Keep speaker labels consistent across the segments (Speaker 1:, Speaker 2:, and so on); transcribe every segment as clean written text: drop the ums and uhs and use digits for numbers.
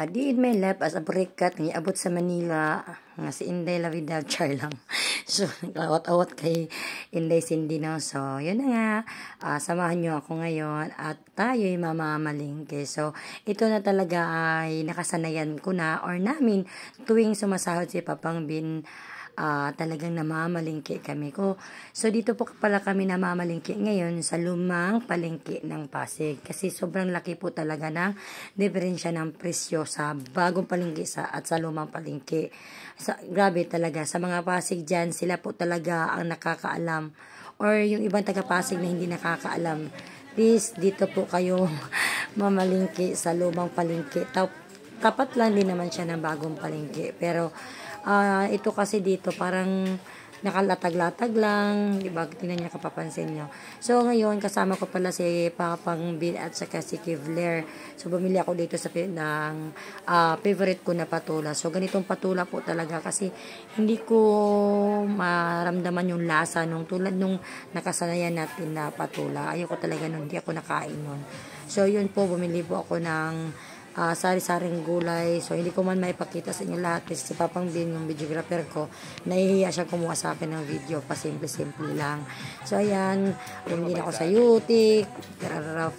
Speaker 1: Di in my life as a burikat nga abot sa Manila nga si Inday Lavidal char lang. So awat-awat kay Inday Cindy no. So yun na nga, samahan nyo ako ngayon at tayo'y mamamalingke. So ito na talaga ay nakasanayan ko na or namin tuwing sumasahod si Papang Bin, talagang namamalingki kami ko. So dito po pala kami namamalingki ngayon sa lumang palengke ng Pasig kasi sobrang laki po talaga ng diferensya ng presyo sa bagong palengke at sa lumang palengke. Grabe talaga sa mga Pasig dyan, sila po talaga ang nakakaalam, or yung ibang taga Pasig na hindi nakakaalam, please dito po kayo mamalingki sa lumang palengke. Tapat lang din naman siya ng bagong palengke, pero ito kasi dito parang nakalatag-latag lang, diba? Tingnan niya, kapapansin nyo. So ngayon kasama ko pala si Papang Bin at saka si Kevler. So bumili ako dito sa ng favorite ko na patula. So ganitong patula po talaga kasi hindi ko maramdaman yung lasa nung tulad nung nakasanayan natin na patula. Ayoko talaga nun, hindi ako nakain nun. So yun po, bumili po ako ng sari-saring gulay. So hindi ko man maipakita sa inyo lahat kasi si Papang Bin, yung videographer ko, nahihiya siya kumuha sa akin ng video, pa simple-simple lang. So ayan, bumili ako sa yutik,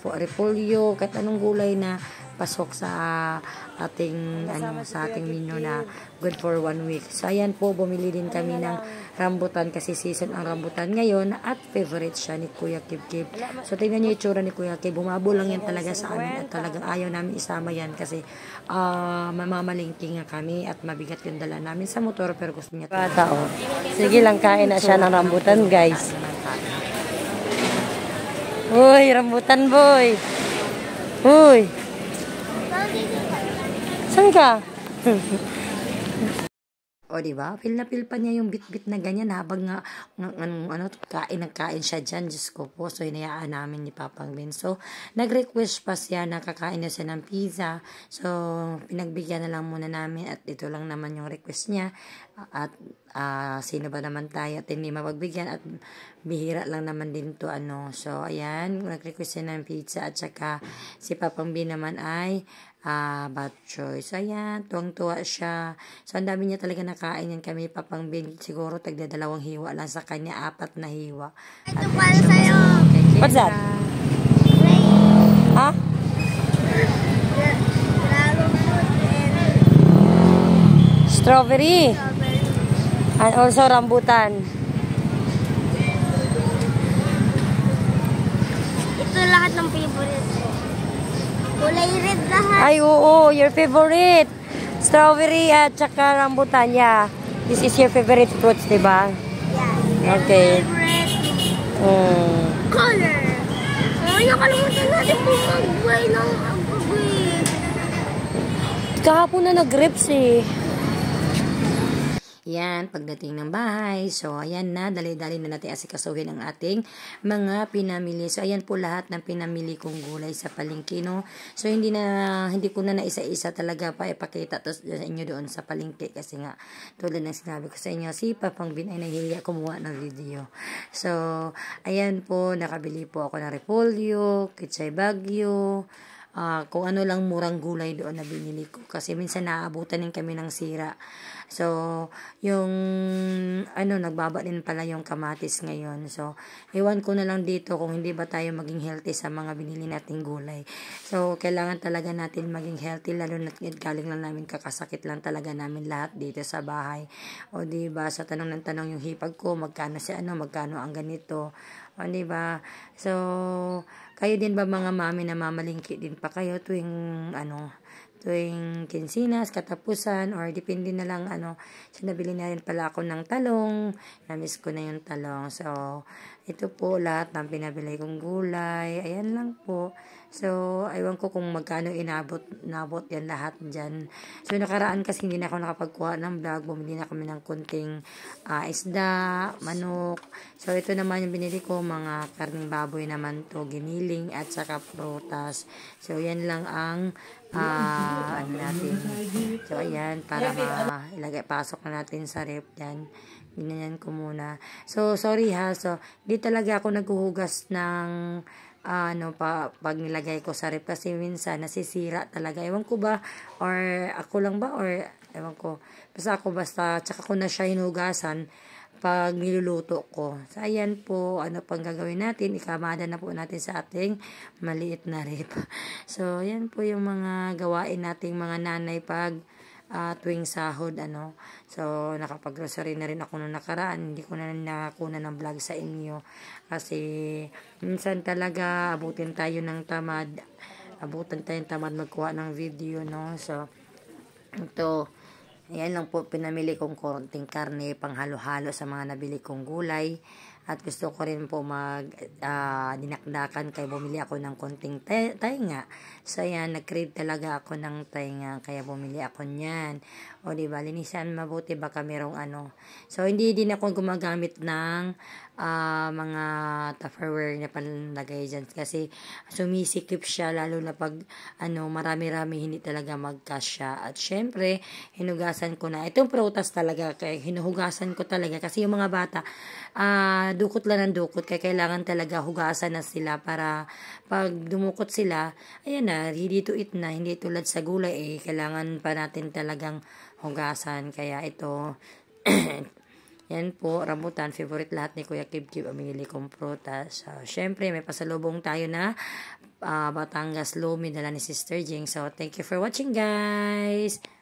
Speaker 1: repolyo, kahit anong gulay na pasok sa ating sa ating menu na good for 1 week. So ayan po, bumili din kami ng rambutan kasi season ang rambutan ngayon at favorite siya ni Kuya Kib. So tingnan niyo itsura ni Kuya Kib, bumabo lang yan talaga sa amin at talagang ayaw namin isama yan kasi mamamalingking nga kami at mabigat yung dala namin sa motor, pero gusto niya bata. Sige lang, kain na siya ng rambutan, guys. Uy, rambutan boy. Uy, saan ka? O diba? Feel na feel pa niya yung bit-bit na ganyan habang nagkain siya dyan. Diyos ko po. So, hinayaan namin ni Papang Bin. So, nag-request pa siya na kakain na siya ng pizza. So, pinagbigyan na lang muna namin at ito lang naman yung request niya. At sino ba naman tayo at hindi mapagbigyan at bihira lang naman din to So, ayan. Nag-request siya ng pizza at saka si Papang Bin naman ay bad choice. So, ayan, tuwang-tuwa siya. So, ang dami niya talaga nakain yan kami, Papang Bin. Siguro, tagda-2 hiwa lang sa kanya, 4 na hiwa.
Speaker 2: Ito para sa'yo.
Speaker 1: What's that? Ha? Strawberry. And also rambutan.
Speaker 2: Ito lahat ng favorite ko. Kulay red lahat.
Speaker 1: Ay, oo, your favorite. Strawberry at saka rambutan, yeah. This is your favorite fruits, diba?
Speaker 2: Yeah.
Speaker 1: Okay.
Speaker 2: Favorite color. Ay, nakalimutan natin bumagway ng agwagway.
Speaker 1: Kahapon na nag-grips eh. Yan, pagdating ng bahay. So, ayan na, dali-dali na natin asikasuhin ang ating mga pinamili. So, ayan po lahat ng pinamili kong gulay sa palengke, no? So, hindi ko na isa-isa talaga pa ipakita to sa inyo doon sa palengke kasi nga, tulad ng sinabi ko sa inyo, si Papang Bin ay nahihiya kumuha ng video. So, ayan po, nakabili po ako ng repolyo, kitsay bagyo, kung ano lang murang gulay doon na binili ko kasi minsan naaabutan din kami ng sira. So, yung nagbaba din pala yung kamatis ngayon. So, iwan ko na lang dito kung hindi ba tayo maging healthy sa mga binili nating gulay. So, kailangan talaga natin maging healthy, lalo na galing lang namin, kakasakit lang talaga namin lahat dito sa bahay. O diba, sa tanong ng tanong yung hipag ko, magkano magkano ang ganito. O diba, so kayo din ba mga mami na mamalingki din pa kayo tuwing kinsinas, katapusan, or depende na lang so nabili na rin pala ako ng talong, namiss ko na yung talong. So ito po lahat ng pinabili kong gulay, ayan lang po. So aywan ko kung magkano nabot yan lahat dyan. So nakaraan kasi hindi na ako nakapagkuha ng vlog, bumili na kami ng kunting isda, manok. So ito naman yung binili ko, mga karning baboy naman to, giniling at saka prutas. So yan lang ang natin. So ayan, para pasok na natin sa rep dyan. Ginanyan ko muna. So sorry ha, so di talaga ako naghuhugas ng pag nilagay ko sa rep kasi minsan nasisira talaga. Ewan ko ba or ako lang ba or ewan ko. Basta tsaka ko na siya hinugasan pag niluluto ko. So, ayan po, ano pang gagawin natin? Ikamada na po natin sa ating maliit na rep. So, ayan po yung mga gawain nating mga nanay pag tuwing sahod, So, nakapag-grocery na rin ako nung nakaraan. Hindi ko na nakuna ng vlog sa inyo. Kasi, minsan talaga, abutin tayo tamad magkuha ng video, no? So, ito, ayan lang po, pinamili kong konting karne, panghalo-halo sa mga nabili kong gulay. At gusto ko rin po dinakdakan kaya bumili ako ng konting tainga. So, ayan, nag-crave talaga ako ng tainga kaya bumili ako niyan. O, diba, linisan mabuti baka merong So, hindi din ako gumagamit ng mga Tupperware na panlagay dyan kasi sumisikip siya lalo na pag marami-rami hindi talaga magkasya. At syempre, hinugasan ko na. Itong prutas talaga kaya hinuhugasan ko talaga kasi yung mga bata dukot lang ng dukot kaya kailangan talaga hugasan na sila para pag dumukot sila, ayan na, ready to eat na, hindi tulad sa gulay kailangan pa natin talagang hugasan. Kaya ito yan po, rambutan, favorite lahat ni Kuya Kib ang binili kong prutas. Syempre, may pasalubong tayo na Batangas Lumi dala ni Sister Jing. So, thank you for watching, guys!